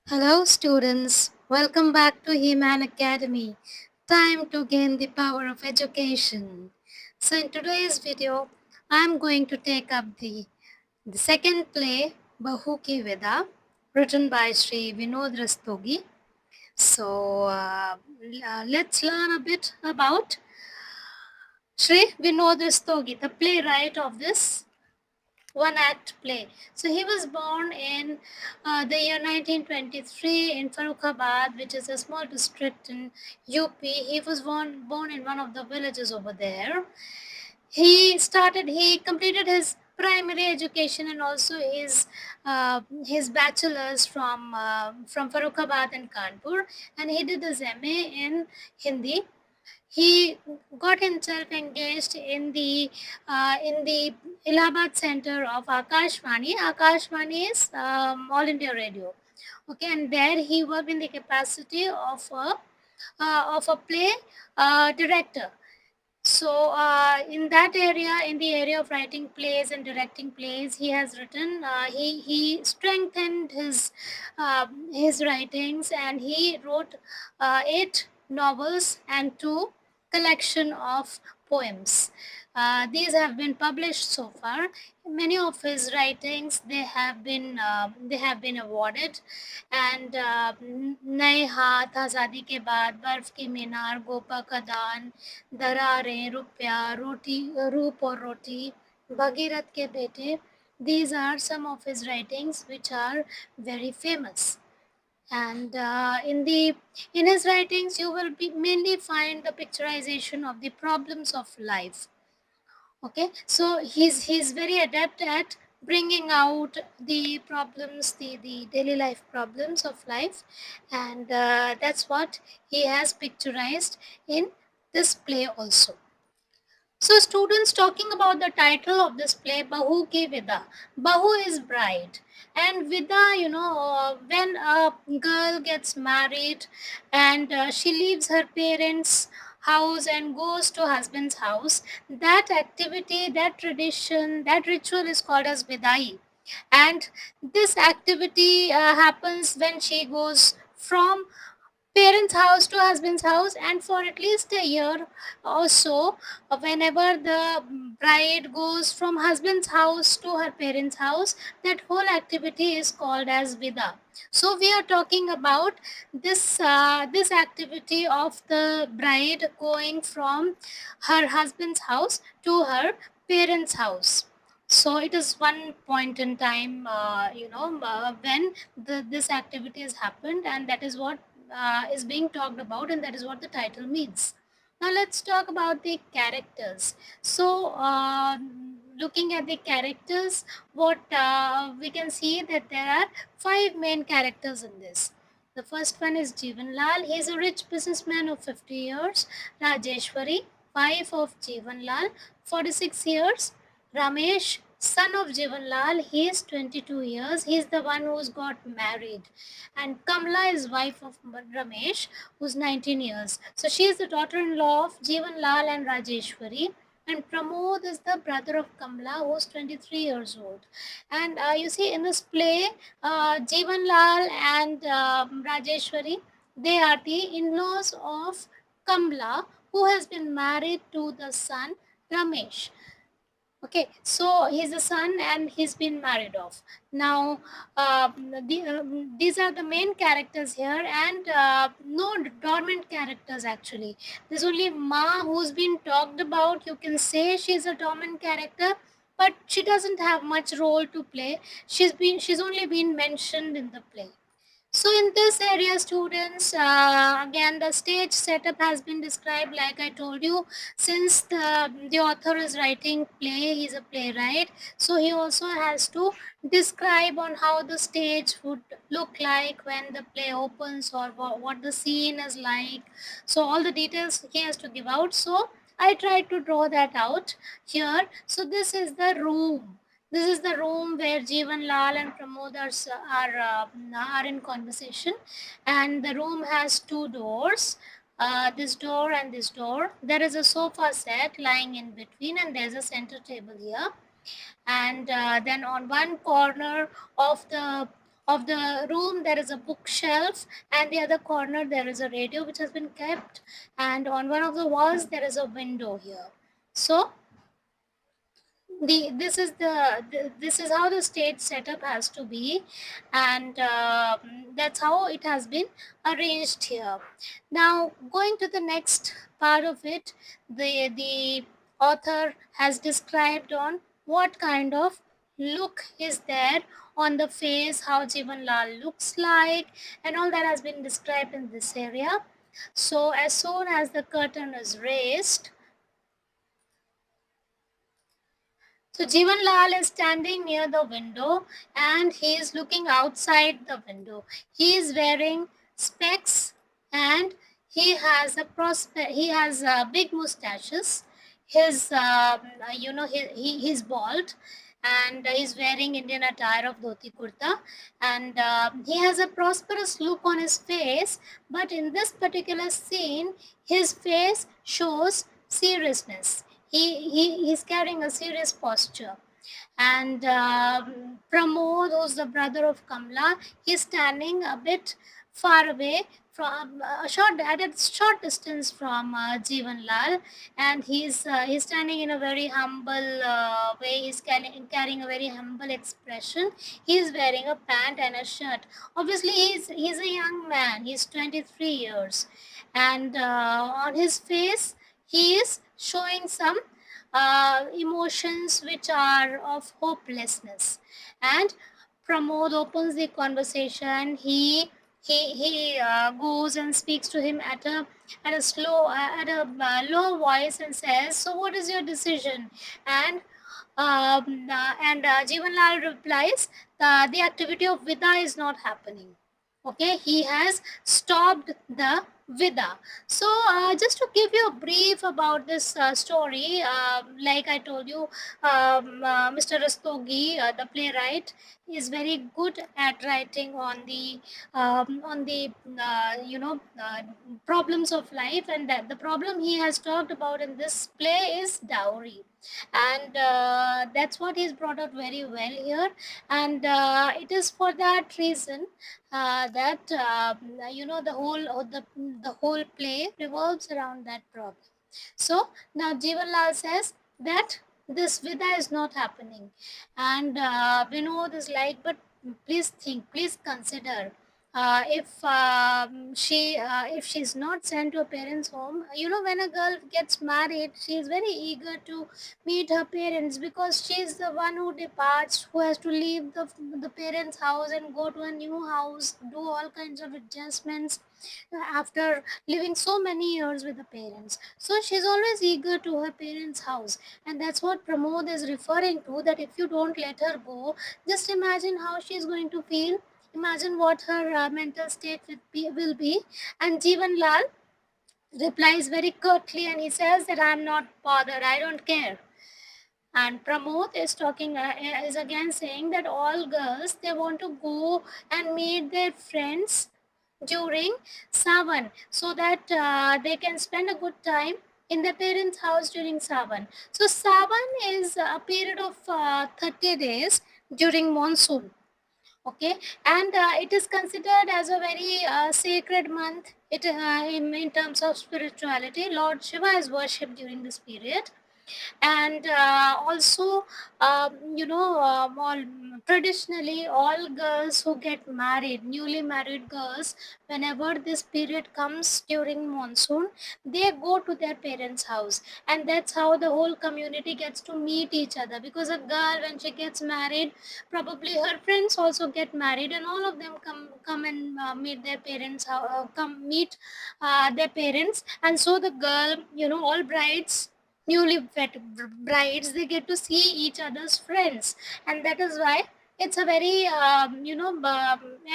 Hello, students. Welcome back to He-Man Academy. Time to gain the power of education. So, in today's video, I'm going to take up the second play, Bahu Ki Vida, written by Sri Vinod Rastogi. So, let's learn a bit about Sri Vinod Rastogi, the playwright of this one act play. So he was born in the year 1923 in Farrukhabad, which is a small district in UP. He was born in one of the villages over there. He completed his primary education and also his bachelor's from Farrukhabad and Kanpur, and he did his MA in Hindi. He got himself engaged in the Allahabad center of Akashvani. Akashvani is All India Radio. Okay, and there he worked in the capacity of a play director. So, in that area, in the area of writing plays and directing plays, he has written. He strengthened his writings, and he wrote 8 novels and 2 collection of poems. These have been published so far. Many of his writings they have been awarded, and नए हाथ आज़ादी के बाद बर्फ की मीनार गोपा का दान दरारें रुपया रोटी रूप और रोटी भगीरथ के बेटे. These are some of his writings which are very famous, and in his writings you will mainly find the picturization of the problems of life. Okay, so he's very adept at bringing out the problems, the daily life problems of life, and that's what he has picturized in this play also. So, students, talking about the title of this play, Bahu Ki Vida. Bahu is bride, and Vida, when a girl gets married and she leaves her parents' house and goes to husband's house, that activity, that tradition, that ritual is called as Vidai. And this activity happens when she goes from parents' house to husband's house, and for at least a year or so, whenever the bride goes from husband's house to her parents' house, that whole activity is called as vida. So we are talking about this activity of the bride going from her husband's house to her parents' house. So it is one point in time, when this activity has happened, and that is what is being talked about, and that is what the title means. Now let's talk about the characters. So, looking at the characters, what we can see that there are 5 main characters in this. The first one is Jeevan Lal. He is a rich businessman of 50 years. Rajeshwari, wife of Jeevan Lal, 46 years. Ramesh, son of Jeevan Lal, he is 22 years. He is the one who's got married. And Kamla is wife of Ramesh, who's 19 years. So she is the daughter-in-law of Jeevan Lal and Rajeshwari. And Pramod is the brother of Kamla, who's 23 years old. And you see in this play, Jeevan Lal and Rajeshwari, they are the in-laws of Kamla, who has been married to the son Ramesh. Okay, so he's a son and he's been married off. Now, these are the main characters here, and no dormant characters actually. There's only Ma who's been talked about. You can say she's a dormant character, but she doesn't have much role to play. She's only been mentioned in the play. So in this area, students, again, the stage setup has been described like I told you. Since the author is writing play, he's a playwright, so he also has to describe on how the stage would look like when the play opens, or what the scene is like. So all the details he has to give out. So I tried to draw that out here. So this is the room. This is the room where Jeevan Lal and Pramod are in conversation, and the room has 2 doors. This door and this door. There is a sofa set lying in between, and there's a center table here. And then on one corner of of the room there is a bookshelf, and the other corner there is a radio which has been kept, and on one of the walls there is a window here. So this is how the stage setup has to be, and that's how it has been arranged here. Now, going to the next part of it, the author has described on what kind of look is there on the face, how Jivan Lal looks like, and all that has been described in this area. So as soon as the curtain is raised, so Jivan Lal is standing near the window and he is looking outside the window. He is wearing specs and he has big mustaches. His he's bald, and he's wearing Indian attire of dhoti kurta, and he has a prosperous look on his face. But in this particular scene, his face shows seriousness. He's carrying a serious posture. And Pramod, who's the brother of Kamla, he's standing a bit far away from at a short distance from Jeevan Lal, and he's standing in a very humble way. He's carrying a very humble expression. He's wearing a pant and a shirt. Obviously, he's a young man. He's 23 years, and on his face he is showing some emotions which are of hopelessness. And Pramod opens the conversation. He goes and speaks to him at a low voice and says, "So what is your decision?" And Jeevan Lal replies, the activity of Vida is not happening. Okay, he has stopped the Vida. So, just to give you a brief about this story, like I told you, Mr. Rastogi, the playwright, is very good at writing on the problems of life, and that the problem he has talked about in this play is dowry, and that's what he's brought out very well here, and it is for that reason that the whole play revolves around that problem. So now Jivanlal says that this Vida is not happening, and Vinod is like, but please consider, if she's not sent to her parents' home, when a girl gets married, she is very eager to meet her parents, because she is the one who departs, who has to leave the parents' house and go to a new house, do all kinds of adjustments after living so many years with the parents. So she's always eager to her parents' house, and that's what Pramod is referring to. That if you don't let her go, just imagine how she's going to feel. Imagine what her mental state will be. And Jeevan Lal replies very curtly, and he says that I'm not bothered, I don't care. And Pramod is again saying that all girls, they want to go and meet their friends during Savan, so that they can spend a good time in their parents' house during Savan. So Savan is a period of 30 days during monsoon. Okay, and it is considered as a very sacred month. In terms of spirituality, Lord Shiva is worshipped during this period, and also all traditionally, all girls who get married, newly married girls, whenever this period comes during monsoon, they go to their parents' house, and that's how the whole community gets to meet each other. Because a girl, when she gets married, probably her friends also get married, and all of them come and meet their parents, come meet their parents. And so the girl, all brides, newly wed brides, they get to see each other's friends, and that is why it's a very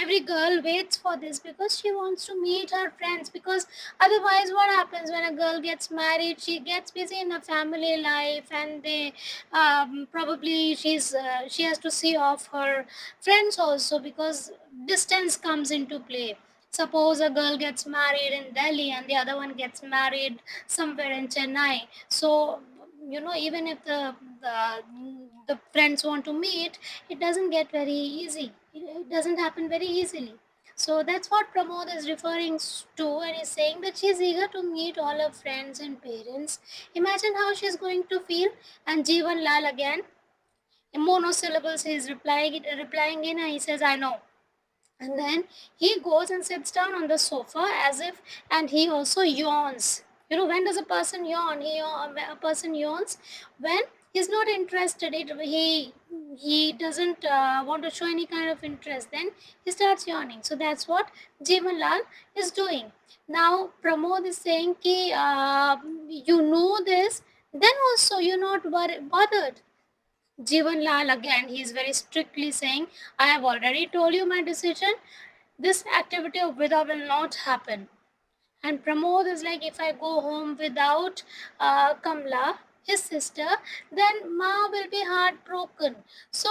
every girl waits for this, because she wants to meet her friends. Because otherwise, what happens when a girl gets married? She gets busy in her family life, and they probably she has to see off her friends also, because distance comes into play. Suppose a girl gets married in Delhi and the other one gets married somewhere in Chennai. So, even if the friends want to meet, it doesn't get very easy. It doesn't happen very easily. So that's what Pramod is referring to, and he's saying that she's eager to meet all her friends and parents. Imagine how she's going to feel. And Jeevan Lal again, in monosyllables, he's replying in, and he says, I know. And then he goes and sits down on the sofa as if, and he also yawns. You know, when does a person yawn? A person yawns when he's not interested. He doesn't want to show any kind of interest. Then he starts yawning. So that's what Jeevan Lal is doing. Now Pramod is saying, "Ki you know this, then also you're not bothered." Jeevan Lal again, he is very strictly saying, I have already told you my decision. This activity of Vida will not happen. And Pramod is like, if I go home without Kamla, his sister, then Ma will be heartbroken. So,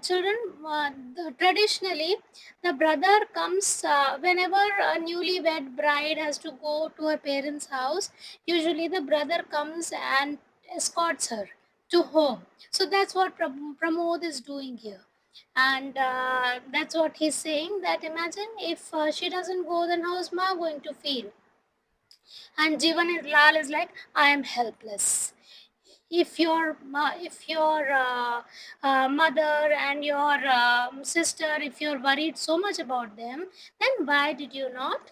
children, traditionally, the brother comes whenever a newlywed bride has to go to her parents' house. Usually, the brother comes and escorts her to home. So that's what Pramod is doing here. And that's what he's saying, that imagine if she doesn't go, then how's Ma going to feel? And Jivan Lal is like, I am helpless. If your mother and your sister, if you're worried so much about them, then why did you not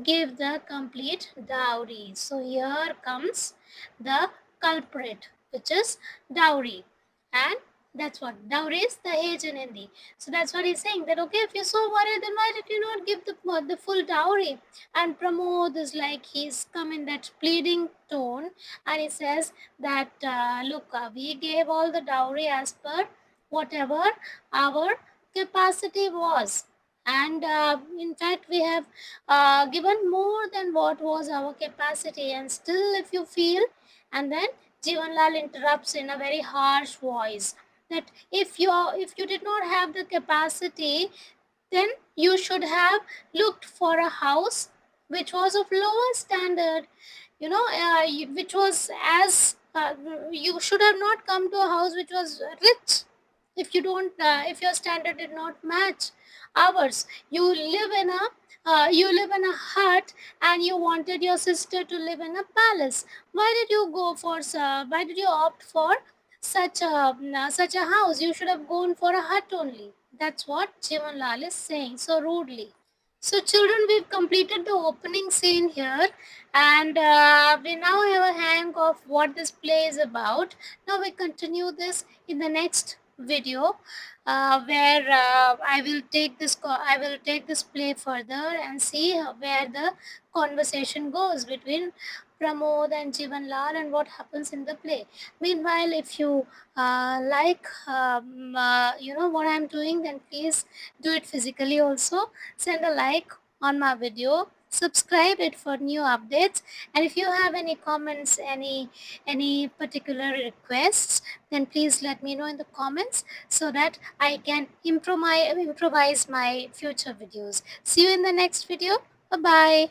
give the complete dowry? So here comes the culprit, which is dowry. And that's what dowry is, the age in Hindi. So that's what he's saying, that okay, if you're so worried, then why did you not give the full dowry? And Pramod is like, he's come in that pleading tone, and he says that look, we gave all the dowry as per whatever our capacity was. And in fact, we have given more than what was our capacity, and still, if you feel, and then Jivanlal interrupts in a very harsh voice that if you did not have the capacity, then you should have looked for a house which was of lower standard, which was as you should have not come to a house which was rich. If your standard did not match ours, you live in a hut, and you wanted your sister to live in a palace. Why did you opt for such a house? You should have gone for a hut only. That's what Jivan Lal is saying so rudely. So, children, we've completed the opening scene here, and we now have a hang of what this play is about. Now, we continue this in the next video, where I will take this play further and see where the conversation goes between Pramod and Jivan Lal and what happens in the play. Meanwhile, if you what I'm doing, then please do it physically also. Send a like on my video, subscribe it for new updates, and if you have any comments, any particular requests, then please let me know in the comments so that I can improvise my future videos. See you in the next video. Bye bye.